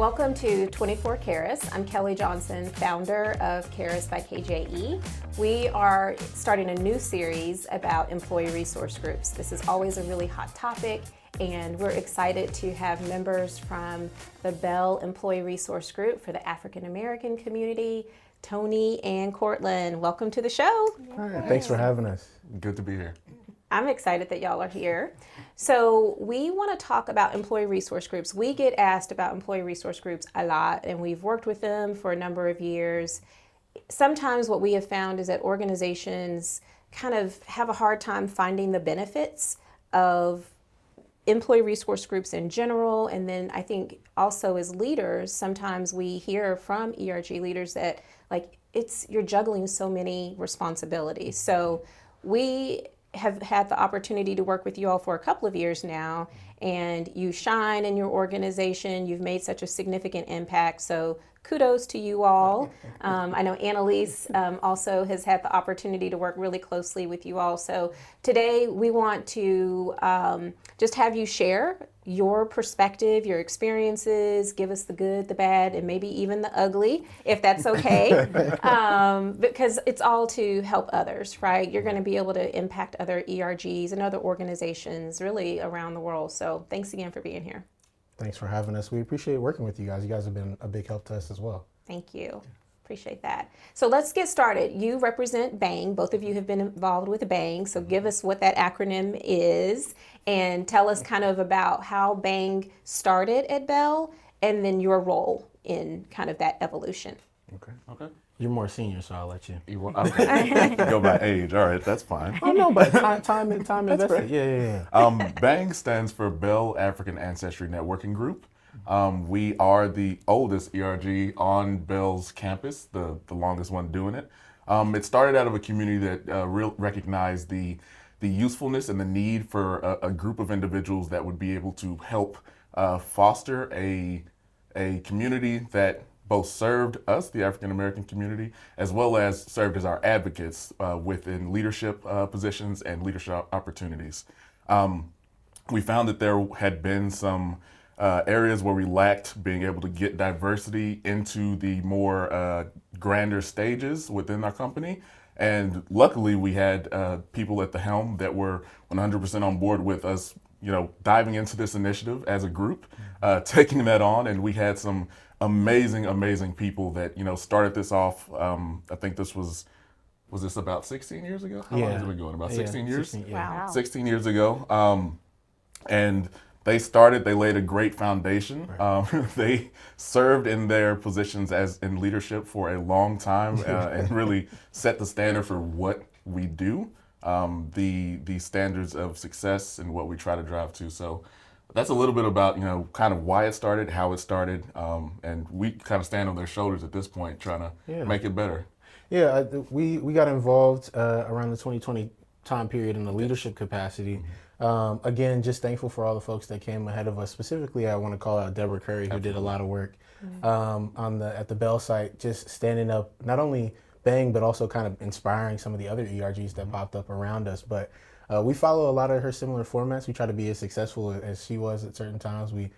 Welcome to 24 Karis. I'm Kelly Johnson, founder of Karis by KJE. We are starting a new series about employee resource groups. This is always a really hot topic, and we're excited to have members from the Bell Employee Resource Group for the African American community, Tony and Courtland. Welcome to the show. Hi, thanks for having us. Good to be here. I'm excited that y'all are here. So we want to talk about employee resource groups. We get asked about employee resource groups a lot, and we've worked with them for a number of years. Sometimes what we have found is that organizations kind of have a hard time finding the benefits of employee resource groups in general. And then I think also as leaders, sometimes we hear from ERG leaders that you're juggling so many responsibilities. So we have had the opportunity to work with you all for a couple of years now, and you shine in your organization. You've made such a significant impact, so kudos to you all. I know Annalise also has had the opportunity to work really closely with you all. So today we want to just have you share your perspective, your experiences, give us the good, the bad, and maybe even the ugly, if that's okay, because it's all to help others, right? You're going to be able to impact other ERGs and other organizations really around the world. So thanks again for being here. Thanks for having us. We appreciate working with you guys. You guys have been a big help to us as well. Thank you. Appreciate that. So let's get started. You represent BANG. Both of you have been involved with BANG. So give us what that acronym is and tell us kind of about how BANG started at Bell and then your role in kind of that evolution. Okay. You're more senior, so I'll let you. Okay. Go by age. All right, that's fine. Oh no, but time invested. Yeah. BANG stands for Bell African Ancestry Networking Group. We are the oldest ERG on Bell's campus, the longest one doing it. It started out of a community that recognized the usefulness and the need for a group of individuals that would be able to help foster a community that both served us, the African American community, as well as served as our advocates within leadership positions and leadership opportunities. We found that there had been some areas where we lacked being able to get diversity into the more grander stages within our company. And luckily we had people at the helm that were 100% on board with us, diving into this initiative as a group, taking that on. And we had some amazing people that, started this off. I think this was this about 16 years ago? How long has it been going? About 16 years? 16, Wow. 16 years ago. And they laid a great foundation. Right. They served in their positions as in leadership for a long time and really set the standard for what we do, the standards of success and what we try to drive to. So that's a little bit about, kind of why it started, how it started, and we kind of stand on their shoulders at this point trying to make it better. Yeah, we got involved around the 2020 time period in the leadership capacity. Again, just thankful for all the folks that came ahead of us. Specifically, I want to call out Deborah Curry, who did a lot of work at the Bell site, just standing up, not only BANG, but also kind of inspiring some of the other ERGs that popped up around us. But we follow a lot of her similar formats. We try to be as successful as she was at certain times. We,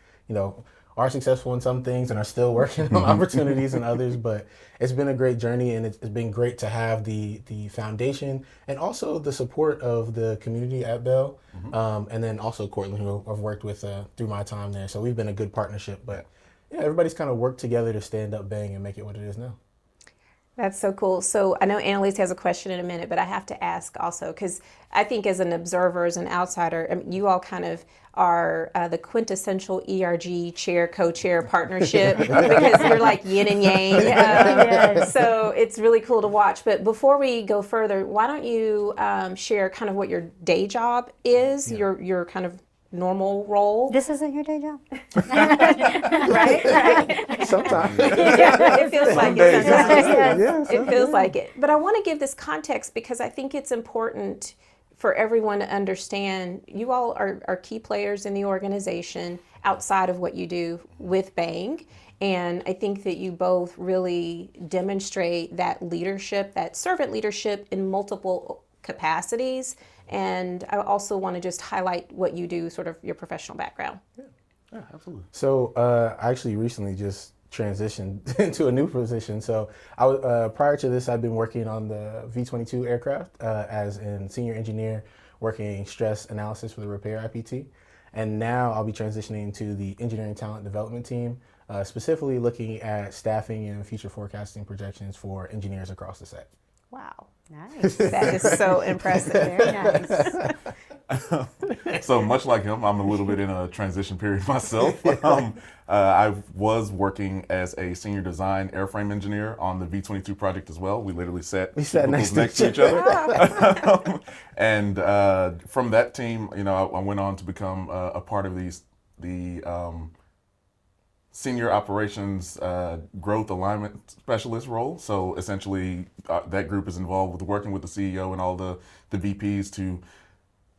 are successful in some things and are still working on opportunities in others, but it's been a great journey, and it's been great to have the foundation and also the support of the community at Bell, and then also Courtland, who I've worked with through my time there. So we've been a good partnership, but yeah, everybody's kind of worked together to stand up BANG and make it what it is now. That's so cool. So I know Annalise has a question in a minute, but I have to ask also, because I think as an observer, as an outsider, you all kind of are the quintessential ERG chair-co-chair partnership because you're like yin and yang. So it's really cool to watch. But before we go further, why don't you share kind of what your day job is, your kind of normal role? This isn't your day job. Right? Sometimes. It feels like it sometimes. Yeah, It feels like it. But I want to give this context because I think it's important for everyone to understand you all are key players in the organization outside of what you do with BANG. And I think that you both really demonstrate that leadership, that servant leadership in multiple capacities. And I also want to just highlight what you do, sort of your professional background. Yeah. Yeah, absolutely. So I actually recently just transitioned into a new position. So I was prior to this, I've been working on the V-22 aircraft as in senior engineer, working stress analysis for the repair IPT. And now I'll be transitioning to the engineering talent development team, specifically looking at staffing and future forecasting projections for engineers across the set. Wow. Nice. That is so impressive. Very nice. So much like him, I'm a little bit in a transition period myself. I was working as a senior design airframe engineer on the V-22 project as well. We literally sat next to each other. And from that team, I went on to become a part of the senior operations growth alignment specialist role. So essentially, that group is involved with working with the CEO and all the VPs to,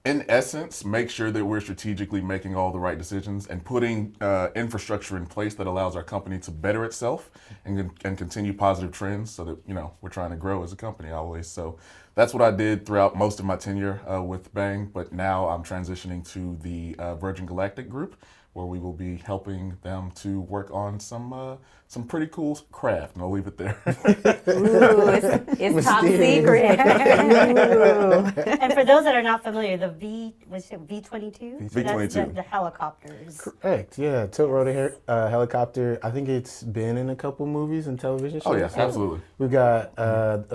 in essence, make sure that we're strategically making all the right decisions and putting infrastructure in place that allows our company to better itself and continue positive trends so that, we're trying to grow as a company always. So that's what I did throughout most of my tenure with Bang, but now I'm transitioning to the Virgin Galactic group, where we will be helping them to work on some pretty cool craft, and I'll leave it there. Ooh, it's top secret. And for those that are not familiar, the V-22? V-22. That's the helicopters. Correct. Yeah, tilt rotor helicopter. I think it's been in a couple movies and television shows. Oh yeah, absolutely. We've got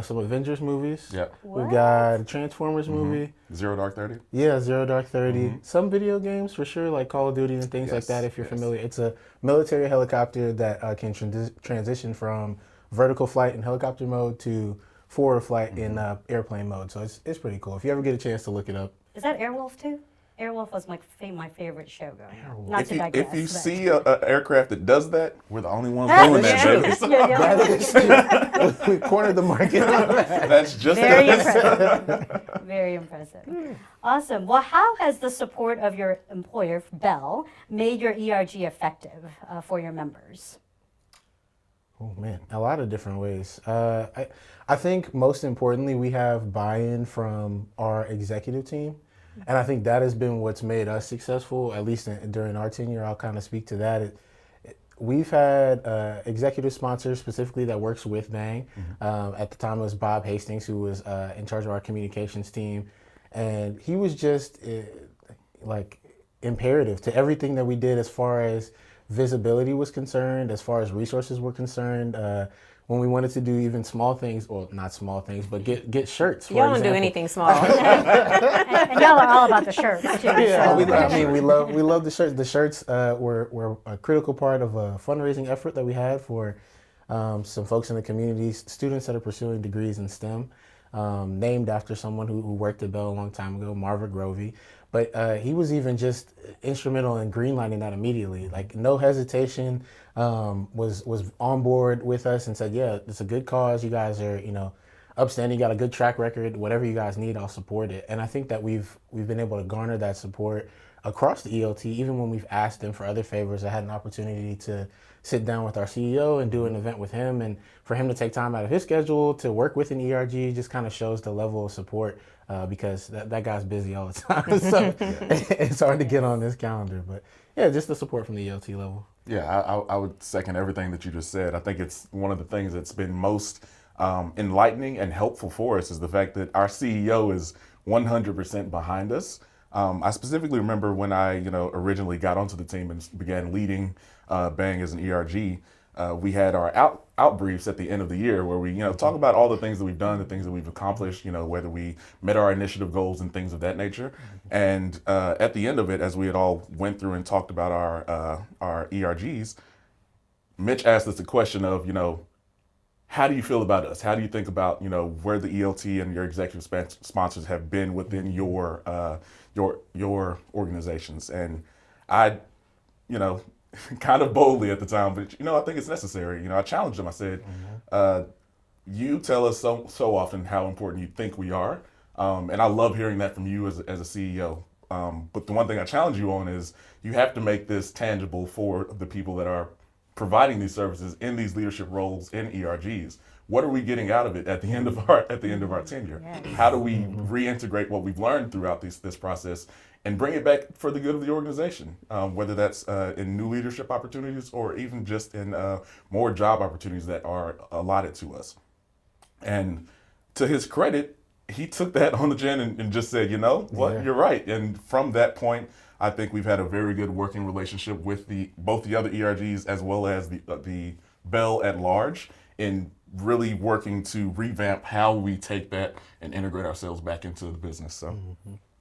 some Avengers movies. Yeah. We've got a Transformers movie. Zero Dark 30. Yeah, Zero Dark 30. Some video games for sure, like Call of Duty and things like that, if you're familiar. It's a military helicopter that can transition from vertical flight in helicopter mode to forward flight in airplane mode. So it's pretty cool. If you ever get a chance to look it up. Is that Airwolf too? Airwolf was my favorite show growing up. Not to digress. If you but- see an aircraft that does that, we're the only ones doing that, baby. So Yeah. We cornered the market. that's just Very us. impressive. Very impressive. Awesome. Well, how has the support of your employer, Bell, made your ERG effective for your members? Oh man, a lot of different ways. I think most importantly, we have buy-in from our executive team. And I think that has been what's made us successful, at least during our tenure. I'll kind of speak to that. We've had executive sponsors specifically that works with Bang. At the time, it was Bob Hastings, who was in charge of our communications team. And he was just like imperative to everything that we did as far as visibility was concerned, as far as resources were concerned. When we wanted to do even small things, or not small things, but get shirts. For Y'all don't example. do anything small. And y'all are all about the shirts too. Yeah, so. we love the shirts. The shirts were a critical part of a fundraising effort that we had for some folks in the community, students that are pursuing degrees in STEM, named after someone who worked at Bell a long time ago, Marva Grovey. But he was even just instrumental in greenlighting that immediately. Like no hesitation, was on board with us and said, yeah, it's a good cause. You guys are, upstanding. You got a good track record. Whatever you guys need, I'll support it. And I think that we've been able to garner that support across the ELT, even when we've asked them for other favors. I had an opportunity to sit down with our CEO and do an event with him, and for him to take time out of his schedule to work with an ERG just kind of shows the level of support because that guy's busy all the time. So it's hard to get on this calendar. But yeah, just the support from the ELT level. Yeah, I would second everything that you just said. I think it's one of the things that's been most enlightening and helpful for us is the fact that our CEO is 100% behind us. I specifically remember when I, originally got onto the team and began leading Bang as an ERG. We had our out briefs at the end of the year where we, talk about all the things that we've done, the things that we've accomplished, whether we met our initiative goals and things of that nature. And at the end of it, as we had all went through and talked about our ERGs, Mitch asked us a question of, how do you feel about us? How do you think about, where the ELT and your executive sponsors have been within your organizations? And I, kind of boldly at the time, but I think it's necessary. I challenged him. I said, you tell us so often how important you think we are. And I love hearing that from you as a CEO. But the one thing I challenge you on is you have to make this tangible for the people that are providing these services in these leadership roles in ERGs. What are we getting out of it at the end of our tenure? Yes. How do we reintegrate what we've learned throughout this process and bring it back for the good of the organization, whether that's in new leadership opportunities or even just in more job opportunities that are allotted to us. And to his credit, he took that on the chin and just said, you know what, Yeah. you're right. And from that point, I think we've had a very good working relationship with both the other ERGs as well as the Bell at large in really working to revamp how we take that and integrate ourselves back into the business. So.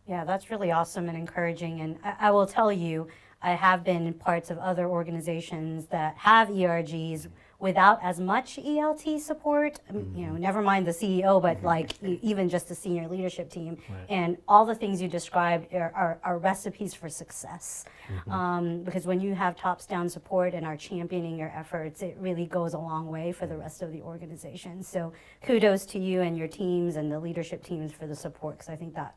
Yeah, that's really awesome and encouraging. And I will tell you, I have been in parts of other organizations that have ERGs without as much ELT support. You know, never mind the CEO, but like even just the senior leadership team. Right. And all the things you described are recipes for success. Because when you have tops down support and are championing your efforts, it really goes a long way for the rest of the organization. So kudos to you and your teams and the leadership teams for the support, because I think that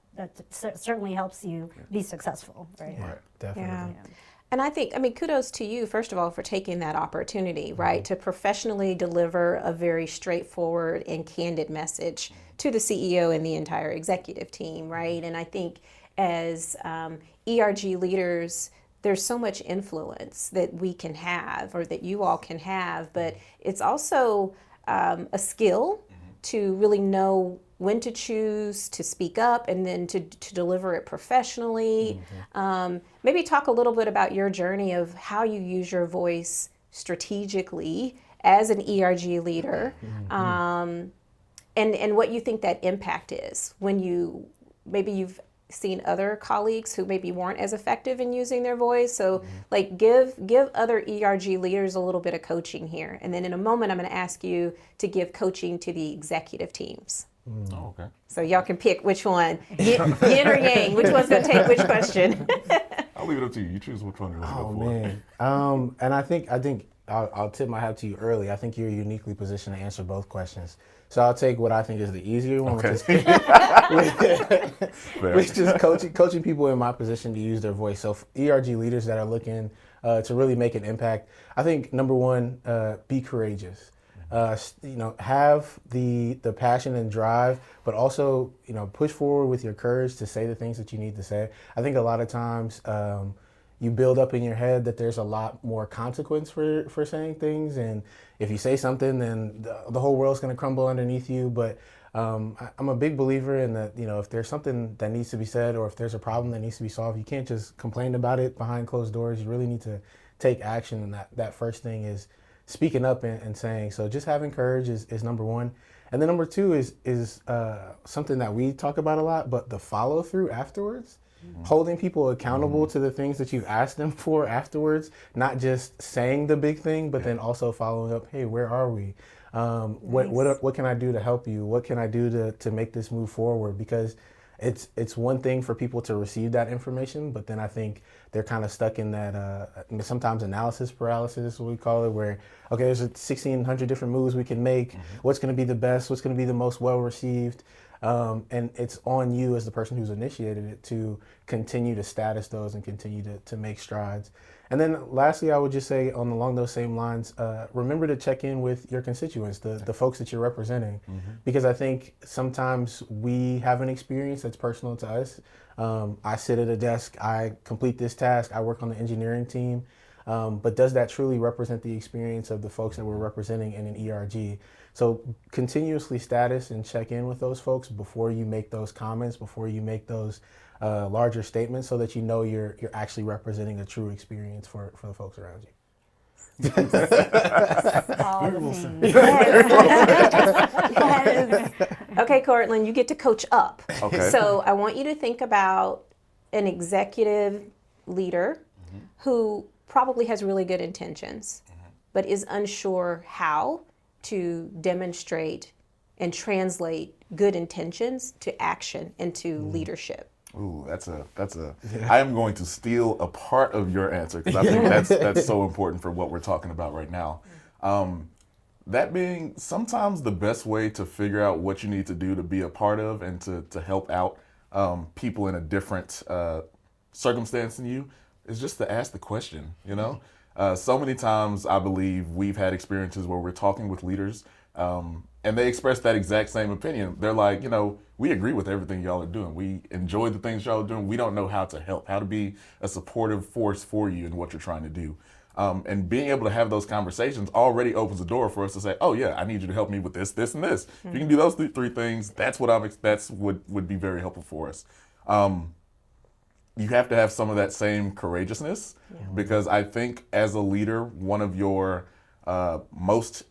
certainly helps you be successful, right? Right, definitely. Yeah. And I think, I mean, kudos to you, first of all, for taking that opportunity, right, to professionally deliver a very straightforward and candid message to the CEO and the entire executive team, right? And I think as ERG leaders, there's so much influence that we can have or that you all can have, but it's also a skill to really know when to choose to speak up and then to deliver it professionally. Maybe talk a little bit about your journey of how you use your voice strategically as an ERG leader, and what you think that impact is when you've seen other colleagues who maybe weren't as effective in using their voice. So like give other ERG leaders a little bit of coaching here. And then in a moment, I'm going to ask you to give coaching to the executive teams. Oh, okay. So y'all can pick which one, yin or yang, which one's going to take which question. I'll leave it up to you. You choose which one you want to Oh go for. man, and I think I'll tip my hat to you early. I think you're uniquely positioned to answer both questions. So I'll take what I think is the easier one, Okay. which is coaching people in my position to use their voice. So ERG leaders that are looking to really make an impact, I think number one, be courageous. Have the passion and drive, but also, push forward with your courage to say the things that you need to say. I think a lot of times you build up in your head that there's a lot more consequence for saying things. And if you say something, then the whole world's going to crumble underneath you. But I'm a big believer in that, if there's something that needs to be said or if there's a problem that needs to be solved, you can't just complain about it behind closed doors. You really need to take action. And that first thing is speaking up and saying. So just having courage is number one. And then number two is something that we talk about a lot, but the follow through afterwards. Holding people accountable to the things that you've asked them for afterwards, not just saying the big thing, but then also following up, hey, where are we? What can I do to help you? What can I do to make this move forward? Because it's one thing for people to receive that information, but then I think they're kind of stuck in that sometimes analysis paralysis, what we call it, where, okay, there's 1,600 different moves we can make. What's going to be the best? What's going to be the most well received? And it's on you as the person who's initiated it to continue to status those and continue to make strides. And then lastly, I would just say along those same lines, remember to check in with your constituents, the folks that you're representing, because I think sometimes we have an experience that's personal to us. I sit at a desk, I complete this task, I work on the engineering team, but does that truly represent the experience of the folks that we're representing in an ERG? So continuously status and check in with those folks before you make those comments, before you make those larger statements, so that you know you're actually representing a true experience for the folks around you. All the things. Yes. Okay, Courtland, you get to coach up. Okay. So I want you to think about an executive leader who probably has really good intentions, but is unsure how to demonstrate and translate good intentions to action and to leadership. Ooh, that's a. I am going to steal a part of your answer because I think that's so important for what we're talking about right now. That being sometimes the best way to figure out what you need to do to be a part of and to help out people in a different circumstance than you is just to ask the question. So many times I believe we've had experiences where we're talking with leaders and they express that exact same opinion. They're like, we agree with everything y'all are doing. We enjoy the things y'all are doing. We don't know how to help, how to be a supportive force for you in what you're trying to do. And being able to have those conversations already opens the door for us to say, oh yeah, I need you to help me with this, this, and this. If you can do those three things, that's what would be very helpful for us. You have to have some of that same courageousness because I think as a leader, one of your most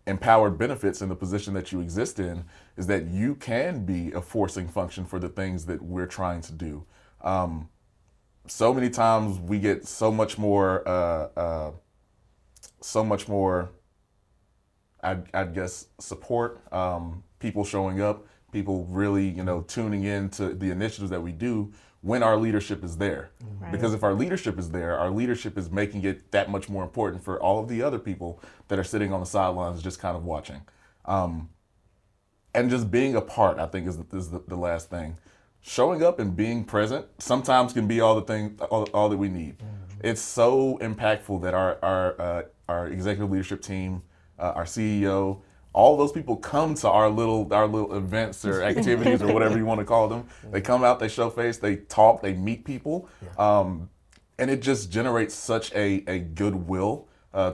empowered benefits in the position that you exist in is that you can be a forcing function for the things that we're trying to do. So many times we get so much more, I'd guess, support, people showing up, people really, tuning in to the initiatives that we do when our leadership is there. Right. Because if our leadership is there, our leadership is making it that much more important for all of the other people that are sitting on the sidelines just kind of watching. And just being a part, I think, is the last thing. Showing up and being present sometimes can be all that we need. It's so impactful that our executive leadership team, our CEO, all those people come to our little events or activities or whatever you want to call them. They come out, they show face, they talk, they meet people, and it just generates such a goodwill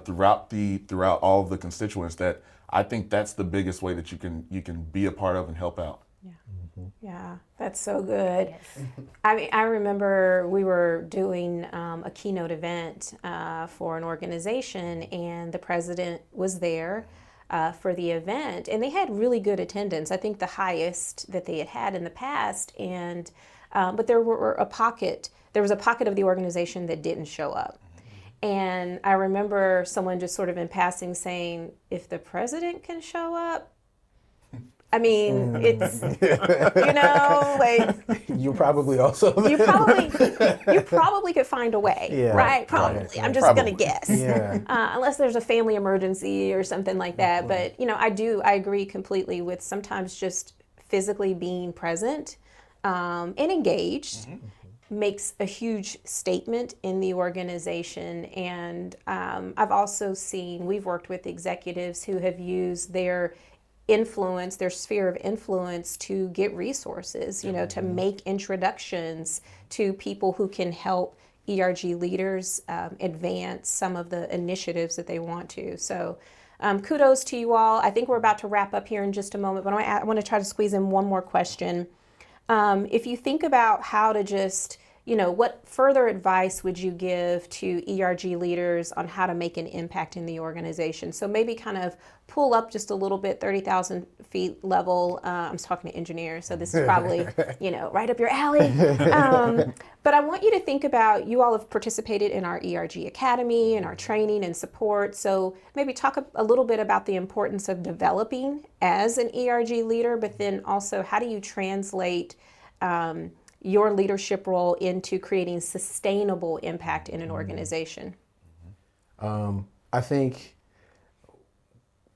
throughout all of the constituents that I think that's the biggest way that you can be a part of and help out. Yeah, that's so good. Yes. I mean, I remember we were doing a keynote event for an organization, and the president was there for the event, and they had really good attendance. I think the highest that they had had in the past, and but there was a pocket of the organization that didn't show up. And I remember someone just sort of in passing saying, "If the president can show up, I mean, it's, like You probably also. you probably could find a way, right? Probably. Right. I'm just gonna guess, unless there's a family emergency or something like that. But I agree completely with sometimes just physically being present and engaged makes a huge statement in the organization. And I've also we've worked with executives who have used their influence, their sphere of influence to get resources, to make introductions to people who can help ERG leaders advance some of the initiatives that they want to. So kudos to you all. I think we're about to wrap up here in just a moment, but I want to try to squeeze in one more question. If you think about how to just, what further advice would you give to ERG leaders on how to make an impact in the organization? So maybe kind of pull up just a little bit, 30,000 feet level. I'm talking to engineers, so this is probably, right up your alley. But I want you to think about, you all have participated in our ERG Academy and our training and support. So maybe talk a little bit about the importance of developing as an ERG leader, but then also how do you translate your leadership role into creating sustainable impact in an organization? I think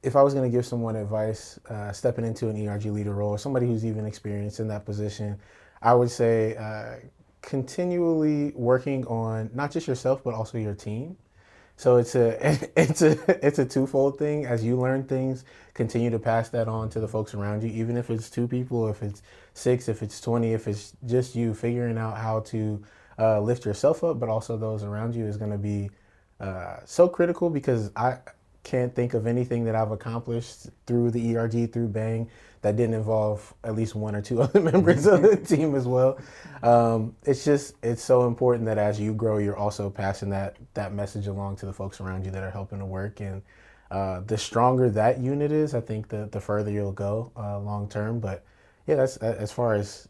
if I was going to give someone advice stepping into an ERG leader role, or somebody who's even experienced in that position, I would say continually working on not just yourself but also your team. So it's a twofold thing. As you learn things, continue to pass that on to the folks around you, even if it's 2 people, if it's 6, if it's 20, if it's just you. Figuring out how to lift yourself up, but also those around you, is going to be so critical, because I can't think of anything that I've accomplished through the ERG, through Bang, that didn't involve at least 1 or 2 other members of the team as well. It's so important that as you grow, you're also passing that message along to the folks around you that are helping to work. And the stronger that unit is, I think the further you'll go long term. But yeah, that's as far as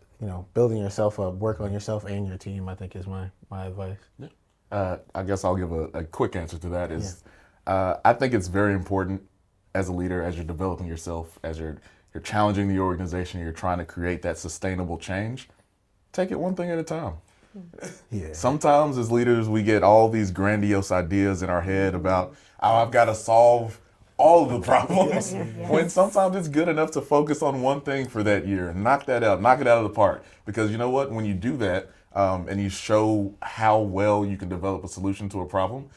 building yourself up, work on yourself and your team, I think is my advice. Yeah. I guess I'll give a quick answer to that. I think it's very important as a leader, as you're developing yourself, as you're challenging the organization, you're trying to create that sustainable change. Take it one thing at a time. Yeah. Sometimes as leaders, we get all these grandiose ideas in our head about, I've got to solve all of the problems. When sometimes it's good enough to focus on one thing for that year and knock it out of the park. Because you know what, when you do that and you show how well you can develop a solution to a problem,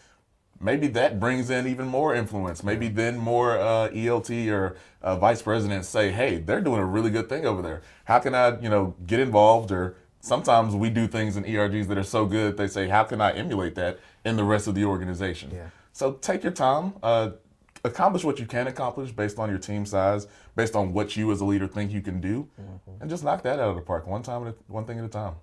maybe that brings in even more influence. Maybe then more ELT or vice presidents say, hey, they're doing a really good thing over there. How can I, get involved? Or sometimes we do things in ERGs that are so good, they say, how can I emulate that in the rest of the organization? Yeah. So take your time. Accomplish what you can accomplish based on your team size, based on what you as a leader think you can do, and just knock that out of the park one thing at a time.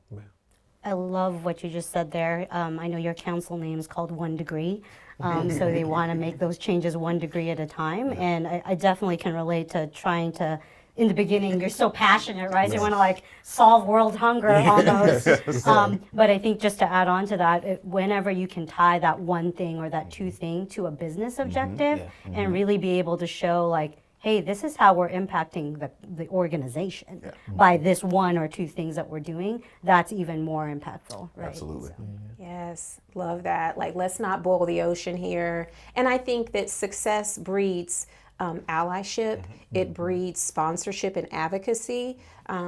I love what you just said there. I know your council name is called 1 Degree, so they want to make those changes 1 degree at a time. And I definitely can relate to trying to, in the beginning, you're so passionate, right? So you want to solve world hunger almost. But I think just to add on to that, whenever you can tie that one thing or that two thing to a business objective and really be able to show hey, this is how we're impacting the organization by this one or two things that we're doing, that's even more impactful, right? Absolutely. Yes, love that. Let's not boil the ocean here. And I think that success breeds allyship, it breeds sponsorship and advocacy,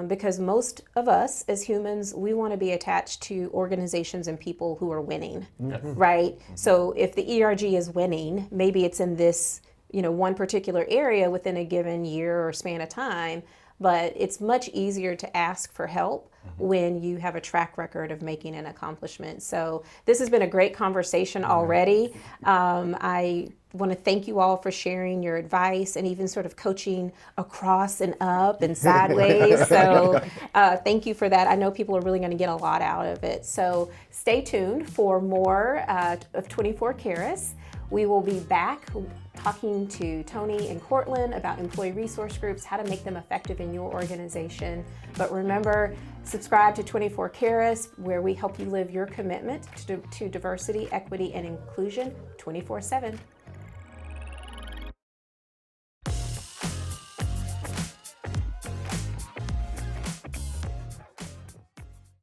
because most of us as humans, we want to be attached to organizations and people who are winning, right? So if the ERG is winning, maybe it's in this one particular area within a given year or span of time, but it's much easier to ask for help when you have a track record of making an accomplishment. So this has been a great conversation already. I want to thank you all for sharing your advice and even sort of coaching across and up and sideways. So thank you for that. I know people are really going to get a lot out of it. So stay tuned for more of 24 Karas. We will be back talking to Tony and Courtland about employee resource groups, how to make them effective in your organization. But remember, subscribe to 24 Karas, where we help you live your commitment to diversity, equity, and inclusion 24/7.